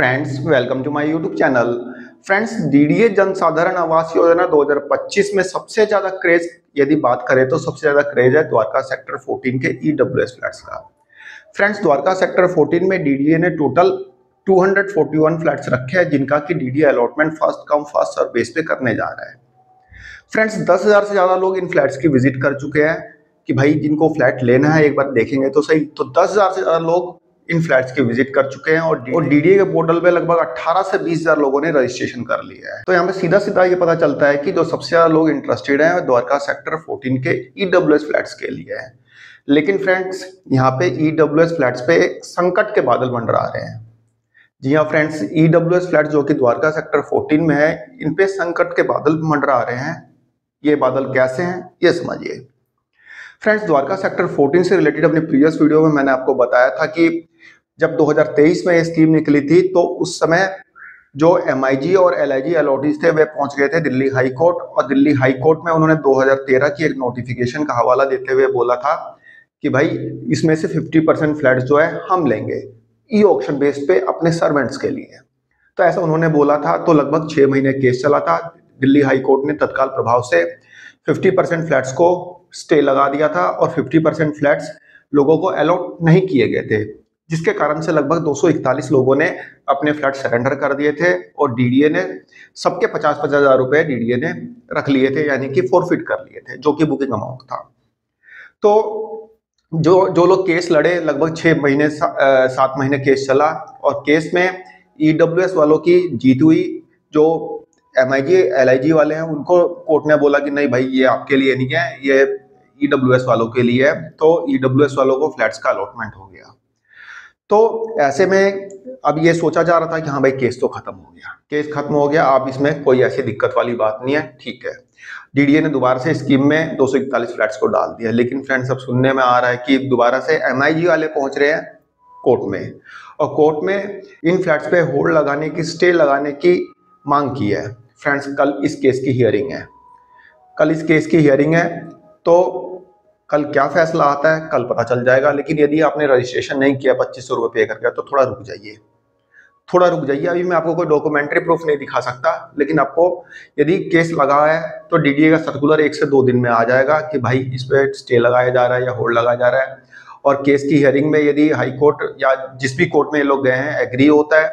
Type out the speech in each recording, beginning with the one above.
Friends, welcome to my YouTube channel. Friends, DDA जनसाधारण आवास योजना 2025 में सबसे ज्यादा क्रेज यदि बात करें तो सबसे ज्यादा क्रेज है द्वारका सेक्टर 14 के ईडब्ल्यूएस फ्लैट्स का। फ्रेंड्स, द्वारका सेक्टर 14 में डीडीए ने टोटल 241 फ्लैट्स रखे हैं जिनका कि DDA allotment first come first serve base पे करने जा रहा है। फ्रेंड्स, 10,000 से ज्यादा लोग इन फ्लैट्स की विजिट कर चुके हैं कि भाई जिनको फ्लैट लेना है एक बार देखेंगे तो सही। तो 10,000 से ज्यादा लोग इन फ्लैट्स की विजिट कर चुके हैं और डीडीए के पोर्टल पे लगभग 18 से 20,000 लोगों ने रजिस्ट्रेशन कर लिया है। तो यहाँ पे सीधा सीधा ये पता चलता है कि जो सबसे ज्यादा लोग इंटरेस्टेड हैं द्वारका सेक्टर 14 के ईडब्ल्यूएस फ्लैट्स के लिए है। लेकिन फ्रेंड्स, यहाँ पे ईडब्ल्यूएस फ्लैट्स पे एक संकट के बादल मंडरा रहे हैं। जी हाँ फ्रेंड्स, ईडब्ल्यूएस फ्लैट जो कि द्वारका सेक्टर 14 में है, इन पे संकट के बादल मंडरा रहे हैं। ये बादल कैसे हैं ये समझिए। फ्रेंड्स, द्वारका सेक्टर 14 से रिलेटेड अपनी प्रीवियस वीडियो में मैंने आपको बताया था कि जब 2023 में ये स्कीम निकली थी तो उस समय जो एमआईजी और एलआईजी अलॉटीज थे वे पहुंच गए थे दिल्ली हाई कोर्ट, और दिल्ली हाई कोर्ट में उन्होंने 2013 की एक नोटिफिकेशन का हवाला देते हुए बोला था कि भाई इसमें से 50% फ्लैट्स जो है हम लेंगे ई ऑक्शन बेस पे अपने सर्वेंट्स के लिए। तो ऐसा उन्होंने बोला था। तो लगभग 6 महीने केस चला था। दिल्ली हाई कोर्ट ने तत्काल प्रभाव से 50% फ्लैट्स को स्टे लगा दिया था और 50% फ्लैट्स लोगों को अलॉट नहीं किए गए थे, जिसके कारण से लगभग 241 लोगों ने अपने फ्लैट सरेंडर कर दिए थे और डीडीए ने सबके 50-50 हजार रुपए डीडीए ने रख लिए थे, यानी कि फोरफिट कर लिए थे, जो कि बुकिंग अमाउंट था। तो जो लोग केस लड़े, लगभग 6 महीने 7 महीने केस चला और केस में ईडब्ल्यूएस वालों की जीत हुई। जो एमआईजी एलआईजी वाले हैं उनको कोर्ट ने बोला कि नहीं भाई ये आपके लिए नहीं है, ये ईडब्ल्यूएस वालों के लिए है। तो ईडब्ल्यूएस वालों को फ्लैट्स का अलॉटमेंट हो गया। तो ऐसे में अब ये सोचा जा रहा था कि हाँ भाई केस तो खत्म हो गया, केस खत्म हो गया, अब इसमें कोई ऐसी दिक्कत वाली बात नहीं है, ठीक है। डीडीए ने दोबारा से स्कीम में 241 फ्लैट्स को डाल दिया। लेकिन फ्रेंड्स, अब सुनने में आ रहा है कि दोबारा से एमआईजी वाले पहुंच रहे हैं कोर्ट में और कोर्ट में इन फ्लैट्स पे होल्ड लगाने की, स्टे लगाने की मांग की है। फ्रेंड्स, कल इस केस की हियरिंग है। कल इस केस की हियरिंग है, तो कल क्या फैसला आता है कल पता चल जाएगा। लेकिन यदि आपने रजिस्ट्रेशन नहीं किया 2500 रुपये पे करके, तो थोड़ा रुक जाइए, थोड़ा रुक जाइए। अभी मैं आपको कोई डॉक्यूमेंट्री प्रूफ नहीं दिखा सकता, लेकिन आपको यदि केस लगा है तो डीडीए का सर्कुलर 1 से 2 दिन में आ जाएगा कि भाई इस पे स्टे लगाया जा रहा है या होल्ड लगाया जा रहा है। और केस की हियरिंग में यदि हाई कोर्ट या जिस भी कोर्ट में ये लोग गए हैं एग्री होता है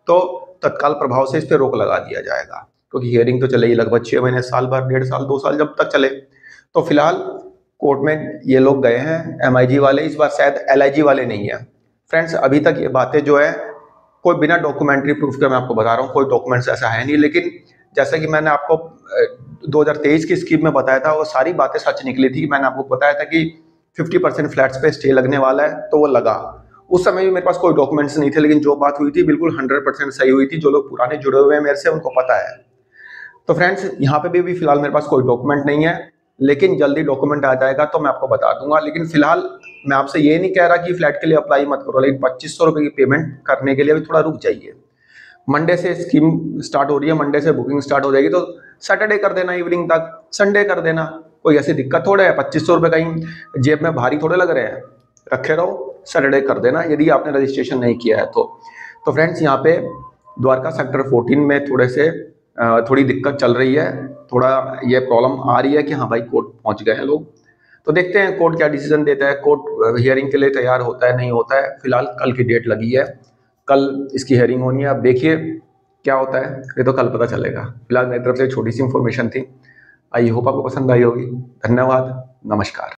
तो तत्काल प्रभाव से इस पर रोक लगा दिया जाएगा, क्योंकि हियरिंग तो चलेगी लगभग 6 महीने, साल भर, 1.5 साल, 2 साल, जब तक चले। तो फिलहाल कोर्ट में ये लोग गए हैं एमआईजी वाले, इस बार शायद एलआईजी वाले नहीं है। फ्रेंड्स, अभी तक ये बातें जो है कोई बिना डॉक्यूमेंट्री प्रूफ के मैं आपको बता रहा हूँ, कोई डॉक्यूमेंट्स ऐसा है नहीं। लेकिन जैसा कि मैंने आपको 2023 की स्कीम में बताया था, वो सारी बातें सच निकली थी। मैंने आपको बताया था कि 50% फ्लैट्स पे स्टे लगने वाला है, तो वो लगा। उस समय भी मेरे पास कोई डॉक्यूमेंट्स नहीं थे, लेकिन जो बात हुई थी बिल्कुल 100% सही हुई थी। जो लोग पुराने जुड़े हुए हैं मेरे से उनको पता है। तो फ्रेंड्स, यहाँ पे भी फिलहाल मेरे पास कोई डॉक्यूमेंट नहीं है, लेकिन जल्दी डॉक्यूमेंट आ जाएगा तो मैं आपको बता दूंगा। लेकिन फिलहाल मैं आपसे ये नहीं कह रहा कि फ्लैट के लिए अप्लाई मत करो, लेकिन 2500 रुपये की पेमेंट करने के लिए भी थोड़ा रुक जाइए। मंडे से स्कीम स्टार्ट हो रही है, मंडे से बुकिंग स्टार्ट हो जाएगी, तो सैटरडे कर देना इवनिंग तक, संडे कर देना। कोई ऐसी दिक्कत थोड़े है। 2500 रुपये कहीं जेब में भारी थोड़े लग रहे हैं, रखे रहो, सैटरडे कर देना यदि आपने रजिस्ट्रेशन नहीं किया है तो फ्रेंड्स, यहाँ पे द्वारका सेक्टर 14 में थोड़ी दिक्कत चल रही है, थोड़ा ये प्रॉब्लम आ रही है कि हाँ भाई कोर्ट पहुंच गए हैं लोग। तो देखते हैं कोर्ट क्या डिसीजन देता है। कोर्ट हियरिंग के लिए तैयार होता है नहीं होता है। फिलहाल कल की डेट लगी है, कल इसकी हियरिंग होनी है। अब देखिए क्या होता है, ये तो कल पता चलेगा। फिलहाल मेरी तरफ से छोटी सी इंफॉर्मेशन थी। आई होप आपको पसंद आई होगी। धन्यवाद, नमस्कार।